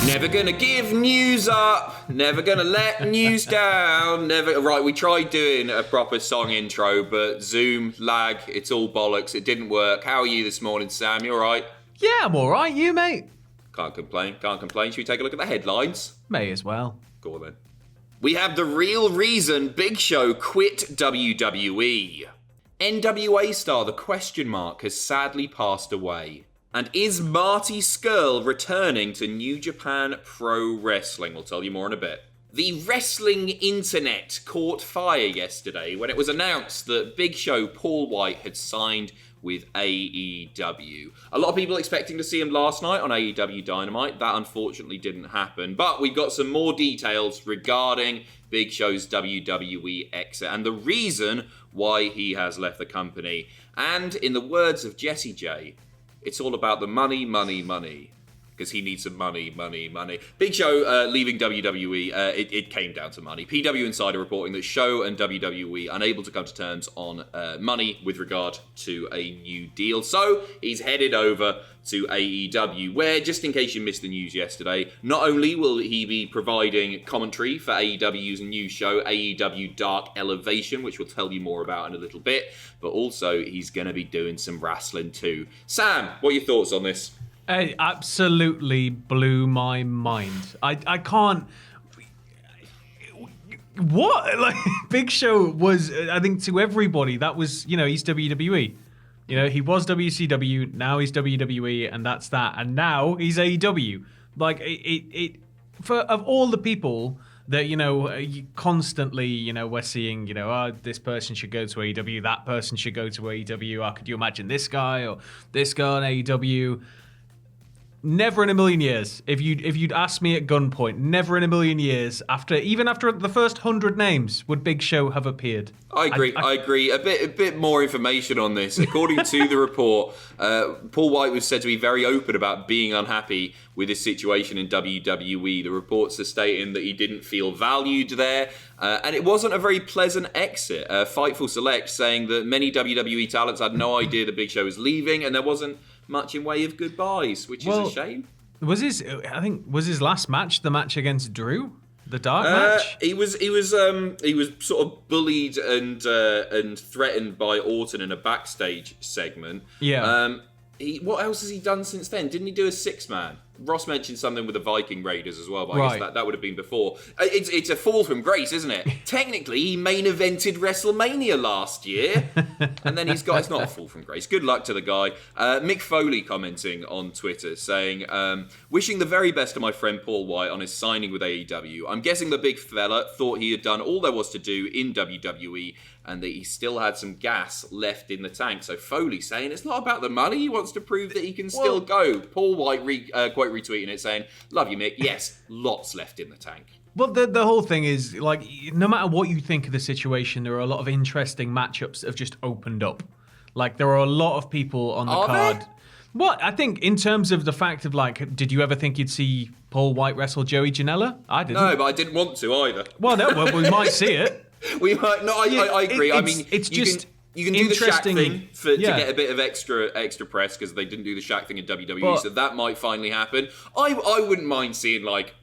Never gonna give news up, never gonna let news down, never... Right, we tried doing a proper song intro, but Zoom, lag, it's all bollocks, it didn't work. How are you this morning, Sam? You alright? Yeah, I'm alright. You, mate? Can't complain. Should we take a look at the headlines? May as well. Go on then. We have the real reason Big Show quit WWE. NWA star The Question Mark has sadly passed away. And is Marty Scurll returning to New Japan Pro Wrestling? We'll tell you more in a bit. The wrestling internet caught fire yesterday when it was announced that Big Show Paul Wight had signed with AEW. A lot of people expecting to see him last night on AEW Dynamite. That unfortunately didn't happen. But we've got some more details regarding Big Show's WWE exit and the reason why he has left the company. And in the words of Jessie J, it's all about the money, money, money. Because he needs some money, money, money. Big Show leaving WWE, it came down to money. PW Insider reporting that Show and WWE unable to come to terms on money with regard to a new deal. So he's headed over to AEW, where, just in case you missed the news yesterday, not only will he be providing commentary for AEW's new show, AEW Dark Elevation, which we'll tell you more about in a little bit, but also he's going to be doing some wrestling too. Sam, what are your thoughts on this? It absolutely blew my mind. I can't... What? Like, Big Show was, I think, to everybody, that was, he's WWE. He was WCW, now he's WWE, and that's that. And now he's AEW. Like, of all the people that, constantly, we're seeing, this person should go to AEW, that person should go to AEW, could you imagine this guy or this guy on AEW? Never in a million years. If you'd asked me at gunpoint, never in a million years, even after the first 100 names, would Big Show have appeared. I agree. A bit more information on this. According to the report, Paul Wight was said to be very open about being unhappy with his situation in WWE. The reports are stating that he didn't feel valued there, and it wasn't a very pleasant exit. Fightful Select saying that many WWE talents had no idea the Big Show was leaving, and there wasn't much in way of goodbyes, which is a shame. Was his last match the match against Drew? The dark match? He was sort of bullied and threatened by Orton in a backstage segment. Yeah. What else has he done since then? Didn't he do a 6-man? Ross mentioned something with the Viking Raiders as well, but I guess that would have been before. It's a fall from grace, isn't it? Technically, he main evented WrestleMania last year, and then it's not a fall from grace. Good luck to the guy. Mick Foley commenting on Twitter saying, wishing the very best to my friend Paul Wight on his signing with AEW. I'm guessing the big fella thought he had done all there was to do in WWE, and that he still had some gas left in the tank. So Foley saying it's not about the money, he wants to prove that he can still go. Paul Wight quote retweeting it saying, love you, Mick, yes, lots left in the tank. Well, the whole thing is, like, no matter what you think of the situation, there are a lot of interesting matchups that have just opened up. Like, there are a lot of people on the card. There? Well, I think in terms of the fact of, like, did you ever think you'd see Paul Wight wrestle Joey Janela? I didn't. No, but I didn't want to either. Well, we might see it. We might. No, I agree. It's just you can do the Shaq thing to get a bit of extra press because they didn't do the Shaq thing in WWE, so that might finally happen. I wouldn't mind seeing like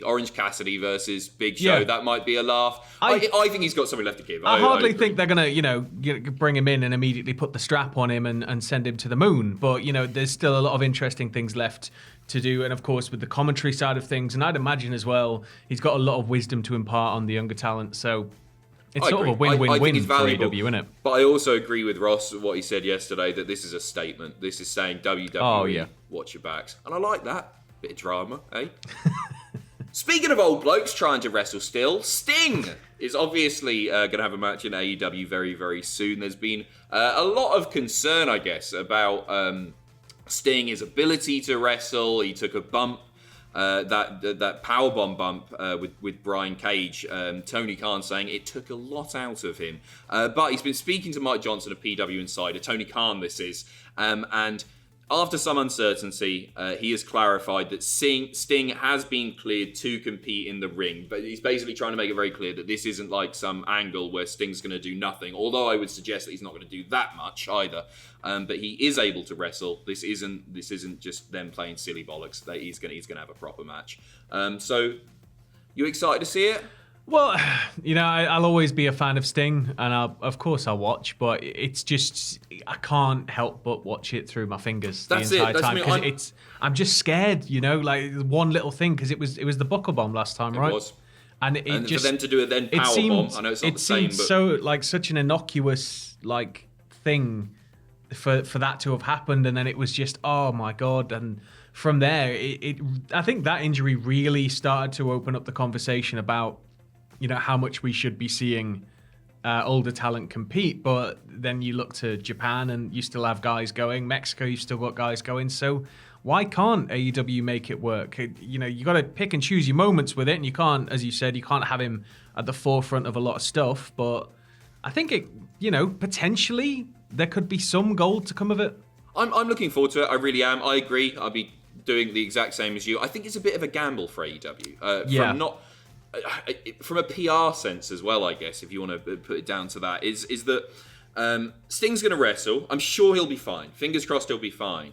Orange Cassidy versus Big Show. Yeah. That might be a laugh. I think he's got something left to give. I hardly think they're gonna bring him in and immediately put the strap on him and send him to the moon. But there's still a lot of interesting things left to do, and of course with the commentary side of things, and I'd imagine as well he's got a lot of wisdom to impart on the younger talent, so it's sort of a win-win-win for AEW, isn't it? But I also agree with Ross what he said yesterday, that this is a statement. This is saying WWE, watch your backs, and I like that bit of drama, eh? Speaking of old blokes trying to wrestle still, Sting is obviously going to have a match in AEW very, very soon. There's been a lot of concern, I guess, about Sting, his ability to wrestle. He took a bump, that powerbomb bump with Brian Cage. Tony Khan saying it took a lot out of him. But he's been speaking to Mike Johnson of PW Insider, Tony Khan this is, and After some uncertainty, he has clarified that Sting has been cleared to compete in the ring, but he's basically trying to make it very clear that this isn't like some angle where Sting's going to do nothing, although I would suggest that he's not going to do that much either. But he is able to wrestle. This isn't just them playing silly bollocks. He's going to have a proper match. So, you excited to see it? Well, I'll always be a fan of Sting, and of course I'll watch, but it's just, I can't help but watch it through my fingers the entire time, because I'm just scared, like one little thing, because it was the buckle bomb last time, right? It was. And it just, for them to do it then power bomb, I know it's not the same, but... so, like, such an innocuous, like, thing for that to have happened, and then it was just, oh my God, and from there, I think that injury really started to open up the conversation about how much we should be seeing older talent compete. But then you look to Japan and you still have guys going. Mexico, you've still got guys going. So why can't AEW make it work? You got to pick and choose your moments with it. And you can't, as you said, you can't have him at the forefront of a lot of stuff. But I think potentially there could be some gold to come of it. I'm looking forward to it. I really am. I agree. I'll be doing the exact same as you. I think it's a bit of a gamble for AEW. From a PR sense as well, I guess, if you want to put it down to that, is that Sting's going to wrestle. I'm sure he'll be fine. Fingers crossed he'll be fine.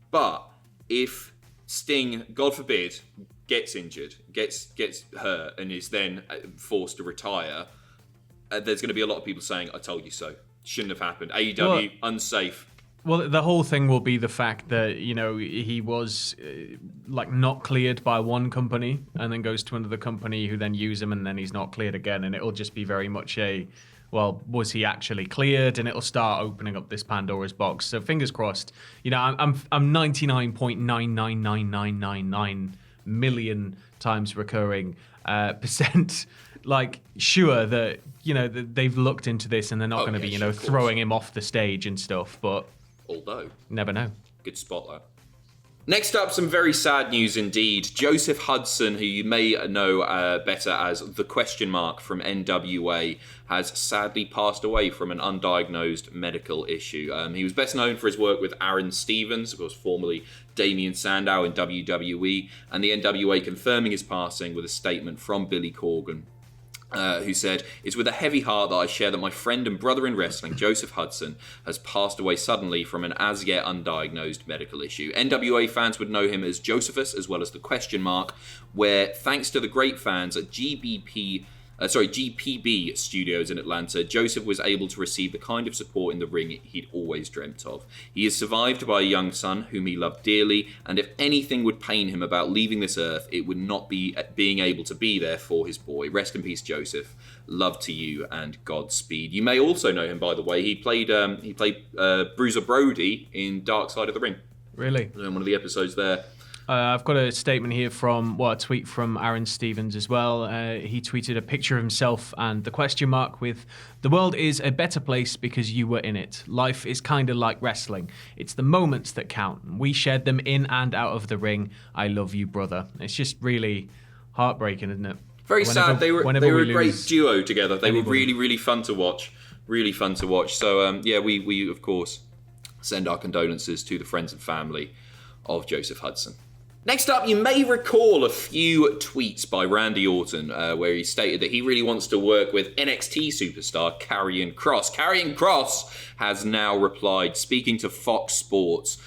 But if Sting, God forbid, gets injured, gets hurt, and is then forced to retire, there's going to be a lot of people saying, I told you so. Shouldn't have happened. AEW, unsafe. Well, the whole thing will be the fact that, he was not cleared by one company and then goes to another company who then use him and then he's not cleared again. And it'll just be very much was he actually cleared? And it'll start opening up this Pandora's box. So fingers crossed. I'm 99.999999 million times recurring percent sure that, that they've looked into this and they're not going to be, throwing him off the stage and stuff. But although, never know. Good spot there. Next up, some very sad news indeed. Joseph Hudson, who you may know better as the question mark from NWA, has sadly passed away from an undiagnosed medical issue. He was best known for his work with Aaron Stevens, who was formerly Damien Sandow in WWE, and the NWA confirming his passing with a statement from Billy Corgan, who said, "It's with a heavy heart that I share that my friend and brother in wrestling, Joseph Hudson, has passed away suddenly from an as yet undiagnosed medical issue. NWA fans would know him as Jocephus, as well as the question mark, where, thanks to the great fans at GPB Studios in Atlanta, Joseph was able to receive the kind of support in the ring he'd always dreamt of. He is survived by a young son whom he loved dearly, and if anything would pain him about leaving this earth, it would not be being able to be there for his boy. Rest in peace, Joseph. Love to you and Godspeed." You may also know him, by the way. He played Bruiser Brody in Dark Side of the Ring. Really? In one of the episodes there. I've got a statement here a tweet from Aaron Stevens as well. He tweeted a picture of himself and the question mark with, "The world is a better place because you were in it. Life is kind of like wrestling. It's the moments that count. We shared them in and out of the ring. I love you, brother." It's just really heartbreaking, isn't it? Very sad. They were a great duo together. They were really, really fun to watch. Really fun to watch. So, we of course send our condolences to the friends and family of Joseph Hudson. Next up, you may recall a few tweets by Randy Orton where he stated that he really wants to work with NXT superstar Karrion Kross. Karrion Kross has now replied, speaking to Fox Sports.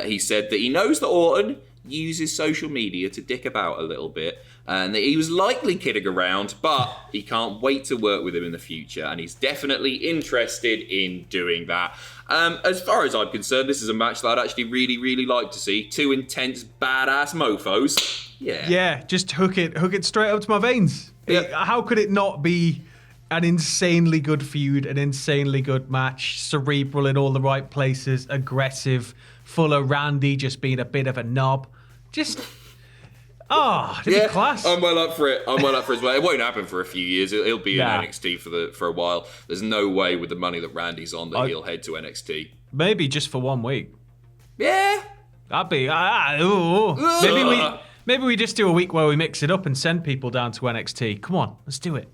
He said that he knows that Orton uses social media to dick about a little bit, and that he was likely kidding around, but he can't wait to work with him in the future, and he's definitely interested in doing that. As far as I'm concerned, this is a match that I'd actually really, really like to see. Two intense, badass mofos. Yeah, just hook it straight up to my veins. Yeah. How could it not be an insanely good feud, an insanely good match, cerebral in all the right places, aggressive, full of Randy just being a bit of a knob. Just... it'd be class. I'm well up for it. It won't happen for a few years. He'll be in NXT for a while. There's no way with the money that Randy's on that he'll head to NXT. Maybe just for 1 week. Yeah. That'd be... Maybe we just do a week where we mix it up and send people down to NXT. Come on, let's do it.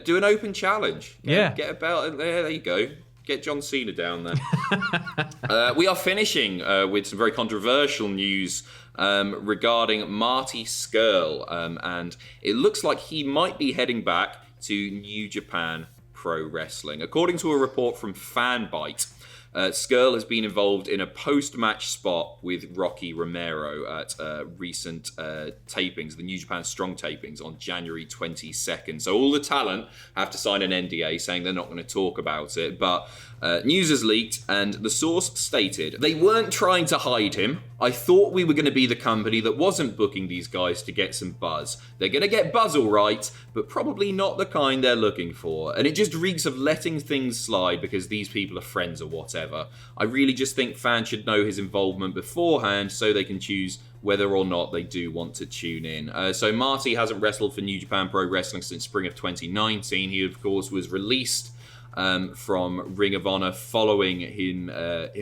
Do an open challenge. Yeah. Get a belt. There you go. Get John Cena down there. We are finishing with some very controversial news regarding Marty Scurll. And it looks like he might be heading back to New Japan Pro Wrestling. According to a report from Fanbyte, Scurll has been involved in a post-match spot with Rocky Romero at recent tapings, the New Japan Strong tapings on January 22nd. So all the talent have to sign an NDA saying they're not going to talk about it. But news has leaked, and the source stated, they weren't trying to hide him. I thought we were going to be the company that wasn't booking these guys to get some buzz. They're going to get buzz all right, but probably not the kind they're looking for. And it just reeks of letting things slide because these people are friends or whatever. I really just think fans should know his involvement beforehand so they can choose whether or not they do want to tune in. So Marty hasn't wrestled for New Japan Pro Wrestling since spring of 2019. He, of course, was released from Ring of Honor following him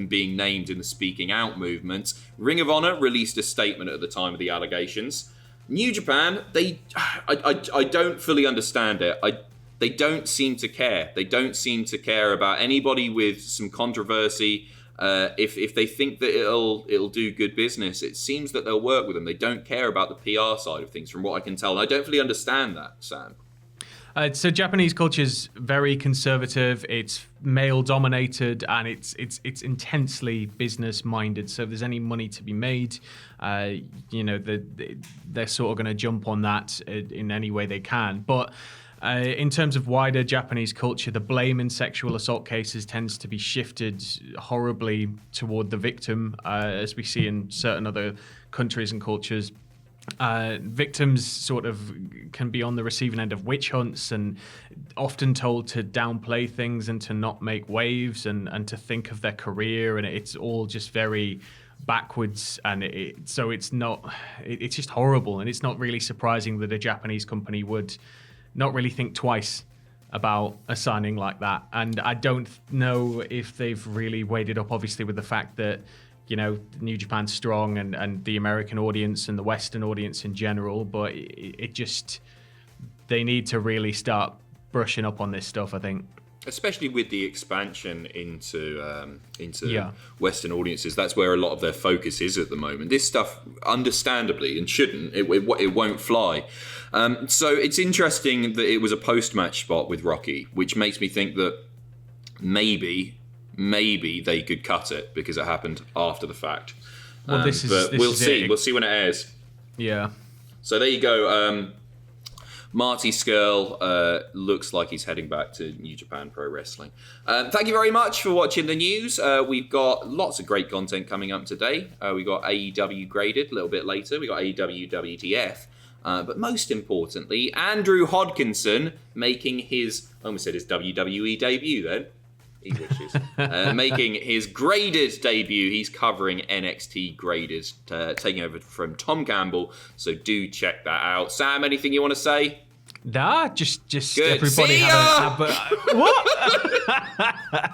being named in the Speaking Out movement. Ring of Honor released a statement at the time of the allegations. New Japan, I don't fully understand it. They don't seem to care. They don't seem to care about anybody with some controversy. If they think that it'll do good business, it seems that they'll work with them. They don't care about the PR side of things, from what I can tell. And I don't fully understand that, Sam. So Japanese culture is very conservative. It's male dominated, and it's intensely business minded. So if there's any money to be made, they're sort of going to jump on that in any way they can. But in terms of wider Japanese culture, the blame in sexual assault cases tends to be shifted horribly toward the victim, as we see in certain other countries and cultures. Victims sort of can be on the receiving end of witch hunts and often told to downplay things and to not make waves and to think of their career, and it's all just very backwards, and it's just horrible, and it's not really surprising that a Japanese company would not really think twice about a signing like that. And I don't know if they've really weighed it up, obviously, with the fact that New Japan's strong and the American audience and the Western audience in general, but they need to really start brushing up on this stuff, I think. Especially with the expansion into Western audiences. That's where a lot of their focus is at the moment. This stuff, understandably, and shouldn't, it won't fly. So it's interesting that it was a post-match spot with Rocky, which makes me think that maybe they could cut it because it happened after the fact. Well, we'll see. We'll see when it airs. Yeah. So there you go. Marty Scurll looks like he's heading back to New Japan Pro Wrestling. Thank you very much for watching the news. We've got lots of great content coming up today. We got AEW Graded a little bit later. We got AEW WTF. But most importantly, Andrew Hodkinson making his, I almost said his WWE debut then. He wishes. Making his Graded debut. He's covering NXT Graded, taking over from Tom Campbell. So do check that out. Sam, anything you want to say? Nah, just Good. everybody See have a what?